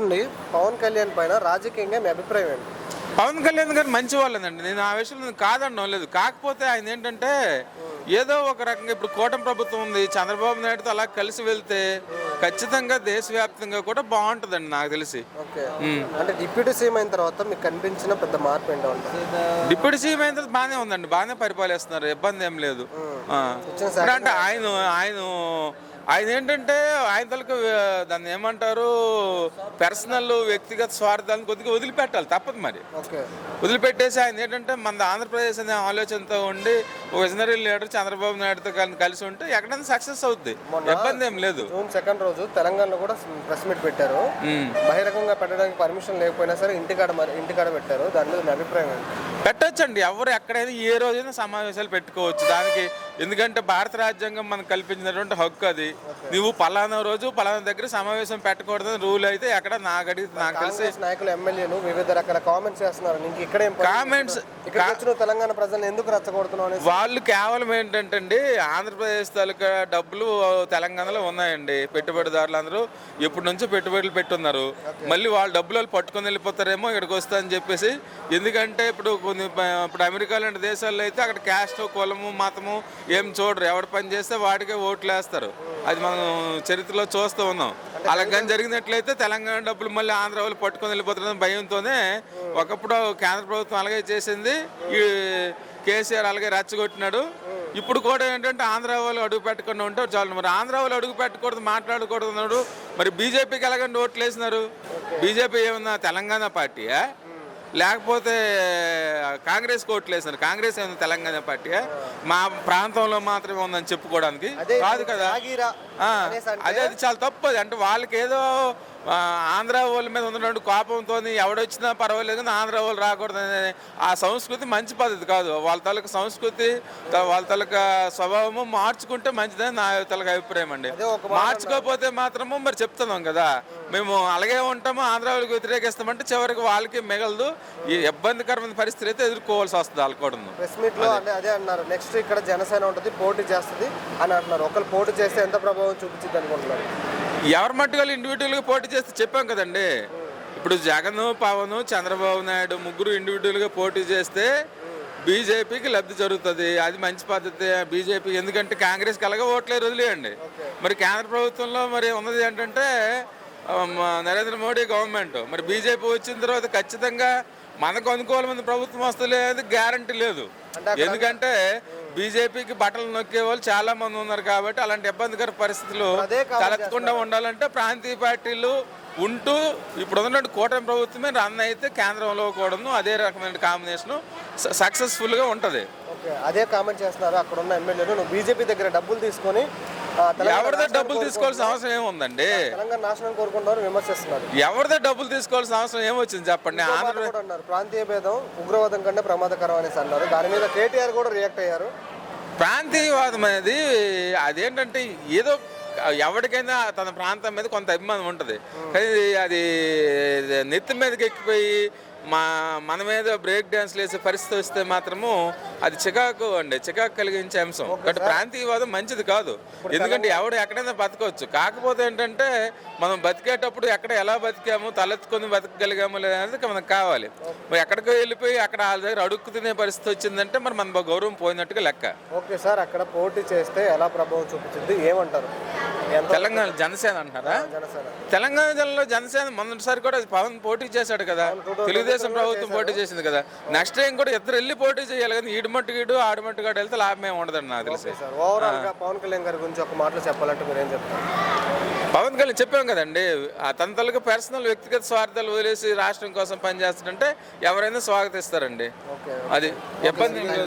చెప్పండి, పవన్ కళ్యాణ్ పైన రాజకీయంగా మీ అభిప్రాయం ఏంటి? పవన్ కళ్యాణ్ గారు మంచి వాళ్ళండి, నేను ఆ విషయంలో కాదనడం లేదు. కాకపోతే ఆయన ఏంటంటే ఏదో ఒక రకంగా ఇప్పుడు కూటమి ప్రభుత్వం ఉంది, చంద్రబాబు నాయుడుతో అలా కలిసి వెళ్తే ఖచ్చితంగా దేశవ్యాప్తంగా కూడా బాగుంటుందండి నాకు తెలిసి. ఓకే, అంటే డిప్యూటీ సీఎం అయిన తర్వాత మీకు కనిపించిన పెద్ద మార్పు ఏంటో ఉంటుంది? డిప్యూటీ సీఎం అయిన తర్వాత బాగానే ఉందండి, బాగానే పరిపాలిస్తున్నారు, ఇబ్బంది ఏం లేదు. అంటే ఆయన ఆయన ఆయన ఏంటంటే ఆయన తలకు దాన్ని ఏమంటారు, పర్సనల్ వ్యక్తిగత స్వార్థాలను కొద్దిగా వదిలిపెట్టాలి, తప్పదు మరి. వదిలిపెట్టేసి ఆయన ఏంటంటే మన ఆంధ్రప్రదేశ్ అనే ఆలోచనతో ఉండి ఒక విజనరీ లీడర్ చంద్రబాబు నాయుడుతో కలిసి ఉంటే ఎక్కడైనా సక్సెస్ అవుద్ది, ఇబ్బంది ఏం లేదు. జూన్ 2 రోజు తెలంగాణలో కూడా ప్రెస్ మీట్ పెట్టారు, బహిరంగంగా పెట్టడానికి పర్మిషన్ లేకపోయినా సరే ఇంటికాడ పెట్టారు. దాని మీద మీ అభిప్రాయం ఏంటి? పెట్టొచ్చండి, ఎవరు ఎక్కడైనా ఏ రోజైనా సమావేశాలు పెట్టుకోవచ్చు దానికి. ఎందుకంటే భారత రాజ్యాంగం మనకు కల్పించినటువంటి హక్కు అది. నువ్వు పలానా రోజు పలానా దగ్గర సమావేశం పెట్టకూడదని రూల్ అయితే ఎక్కడ నాకు తెలిసి నాయకులు ఎమ్మెల్యేలు వివిధ రకాల కామెంట్స్ చేస్తున్నారు. ఇక్కడ కామెంట్స్ తెలంగాణ ప్రజలను ఎందుకు రెచ్చగొడుతున్నావు? వాళ్ళు కేవలం ఏంటంటే అండి, ఆంధ్రప్రదేశ్ తాలూకా డబ్బులు తెలంగాణలో ఉన్నాయండి, పెట్టుబడిదారులు అందరూ ఎప్పటి నుంచో పెట్టుబడులు పెట్టున్నారు. మళ్ళీ వాళ్ళ డబ్బులు వాళ్ళు పట్టుకొని వెళ్ళిపోతారేమో ఇక్కడికి వస్తా అని చెప్పేసి. ఎందుకంటే ఇప్పుడు అమెరికా లాంటి దేశాల్లో అయితే అక్కడ క్యాస్ట్, కులము, మతము ఏం చూడరు, ఎవరు పని చేస్తే వాడికే ఓట్లు వేస్తారు. అది మనం చరిత్రలో చూస్తూ ఉన్నాం. అలా కానీ జరిగినట్లయితే తెలంగాణ డబ్బులు మళ్ళీ ఆంధ్ర వాళ్ళు పట్టుకొని వెళ్ళిపోతారని భయంతోనే ఒకప్పుడు కేంద్ర ప్రభుత్వం అలాగే చేసింది, ఈ కేసీఆర్ అలాగే రెచ్చగొట్టినాడు. ఇప్పుడు కూడా ఏంటంటే ఆంధ్ర వాళ్ళు అడుగు పెట్టకుండా ఉంటే చాలు. మరి ఆంధ్ర వాళ్ళు అడుగు పెట్టకూడదు, మాట్లాడకూడదు అన్నాడు. మరి బీజేపీకి ఎలాగంటే ఓట్లు వేసినారు? బీజేపీ ఏమన్నా తెలంగాణ పార్టీయా, లేకపోతే కాంగ్రెస్ ఓట్లు వేసినారు? కాంగ్రెస్ ఏమన్నా తెలంగాణ పార్టీయా? మా ప్రాంతంలో మాత్రమే ఉందని చెప్పుకోవడానికి కాదు కదా. అది చాలా తప్పు. అది అంటే వాళ్ళకి ఏదో ఆంధ్ర వాళ్ళ మీద ఉన్నటువంటి కోపంతో ఎవడొచ్చినా పర్వాలేదు కానీ ఆంధ్ర వాళ్ళు రాకూడదని ఆ సంస్కృతి మంచి పద్ధతి కాదు. వాళ్ళ తాలూకా సంస్కృతి, వాళ్ళ తాలూకా స్వభావము మార్చుకుంటే మంచిదని నా తాలూకా అభిప్రాయం అండి. మార్చుకోకపోతే మాత్రము మరి చెప్తున్నాం కదా, మేము అలాగే ఉంటాము, ఆంధ్ర వాళ్ళకి వ్యతిరేకిస్తామంటే చివరికి వాళ్ళకి మిగలదు. ఈ ఇబ్బందికరమైన పరిస్థితి అయితే ఎదుర్కోవాల్సి వస్తుంది వాళ్ళు కూడా. ప్రెస్ మీట్ లో అదే అన్నారు, నెక్స్ట్ ఇక్కడ జనసేన ఉంటుంది, పోటీ చేస్తుంది అని అంటున్నారు. ఒకరు పోటీ చేస్తే ఎంత ప్రభావం చూపించింది అనుకుంటున్నారు? ఎవరి మట్టుగా ఇండివిజువల్గా పోటీ చేస్తే చెప్పాం కదండి. ఇప్పుడు జగన్, పవన్, చంద్రబాబు నాయుడు ముగ్గురు ఇండివిజువల్గా పోటీ చేస్తే బీజేపీకి లబ్ధి జరుగుతుంది. అది మంచి పద్ధతి బీజేపీ. ఎందుకంటే కాంగ్రెస్కి అలాగే ఓట్లే వదిలేయండి. మరి కేంద్ర ప్రభుత్వంలో మరి ఉన్నది ఏంటంటే నరేంద్ర మోడీ గవర్నమెంట్. మరి బీజేపీ వచ్చిన తర్వాత ఖచ్చితంగా మనకు అనుకూలమైన ప్రభుత్వం వస్తలేదు, గ్యారంటీ లేదు. ఎందుకంటే బీజేపీకి బట్టలు నొక్కే వాళ్ళు చాలా మంది ఉన్నారు కాబట్టి అలాంటి ఇబ్బందికర పరిస్థితులు తలెత్తకుండా ఉండాలంటే ప్రాంతీయ పార్టీలు ఉంటూ ఇప్పుడు ఉన్నటువంటి కూటమి ప్రభుత్వమే రన్ అయితే కేంద్రంలో కూడాను అదే రకమైన కాంబినేషన్ సక్సెస్ఫుల్గా ఉంటుంది. అదే కామెంట్ చేస్తున్నారు అక్కడ ఉన్న ఎమ్మెల్యేలు, నువ్వు బీజేపీ దగ్గర డబ్బులు తీసుకొని ఎవరిదో డబ్బులు తీసుకోవాల్సిన అవసరం ఏముందండి? తెలంగాణ నాశనం కోరుకుంటారు, విమర్శిస్తున్నారు. ఎవరిదో డబ్బులు తీసుకోవాల్సిన అవసరం ఏమొచ్చింది చెప్పండి? అన్నారు ప్రాంతీయ భేదం ఉగ్రవాదం కంటే ప్రమాదకరం అనేసి అన్నారు. దాని మీద కేటీఆర్ కూడా రియాక్ట్ అయ్యారు. ప్రాంతీయవాదం అనేది అదేంటంటే ఏదో ఎవరికైనా తన ప్రాంతం మీద కొంత అభిమానం ఉంటుంది, కానీ అది నెత్తి మీదకి ఎక్కిపోయి మన మీద బ్రేక్ డ్యాన్స్లు వేసే పరిస్థితి వస్తే మాత్రము అది చికాకు అండి, చికాకు కలిగించే అంశం. కాబట్టి ప్రాంతీయవాదం మంచిది కాదు. ఎందుకంటే ఎవడు ఎక్కడైనా బతకవచ్చు. కాకపోతే ఏంటంటే మనం బతికేటప్పుడు ఎక్కడ ఎలా బతికాము, తలెత్తుకొని బతకగలిగాము లేదనేది మనకు కావాలి. మరి ఎక్కడికో వెళ్ళిపోయి అక్కడ వాళ్ళ దగ్గర అడుక్కు తినే పరిస్థితి వచ్చిందంటే మరి మన గౌరవం పోయినట్టుగా లెక్క. ఓకే సార్, అక్కడ పోటీ చేస్తే ఎలా ప్రభావం చూపించింది ఏమంటారు? తెలంగాణ జనసేన అంటారా? తెలంగాణ జిల్లాలో జనసేన మొదటిసారి కూడా పవన్ పోటీ చేశాడు కదా, తెలుగుదేశం ప్రభుత్వం పోటీ చేసింది కదా. నెక్స్ట్ టైం కూడా ఇద్దరు వెళ్ళి పోటీ చేయాలి కానీ ఈడుమట్టుగీడు ఆడుమట్టుగాడు వెళ్తే లాభమే ఉండదండి నాకు తెలిసి. పవన్ కళ్యాణ్ గారి గురించి ఒక మాటలు చెప్పాలంటే మీరు ఏం చెప్తారు? పవన్ కళ్యాణ్ చెప్పాం కదండి, తన తలకు పర్సనల్ వ్యక్తిగత స్వార్థాలు వదిలేసి రాష్ట్రం కోసం పనిచేస్తుంటే ఎవరైనా స్వాగతిస్తారండి. అది ఇబ్బంది.